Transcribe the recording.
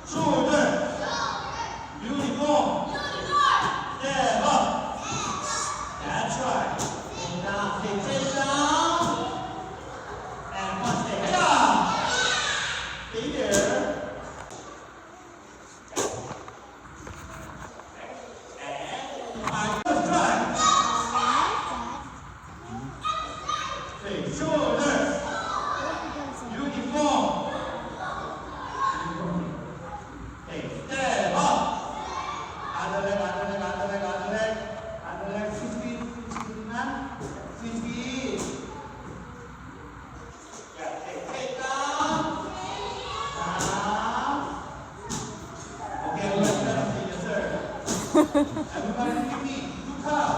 shoulder, uniform, step up. That's right. Take down, take down. And one step down. Stay there. Shoulder, uniform. Okay, step up. Other leg, other leg, other leg, other leg. Other leg, switch speed, switch speed. Yeah, take down. Down. Okay, let's go. Yes, sir. Everybody give me 2 counts.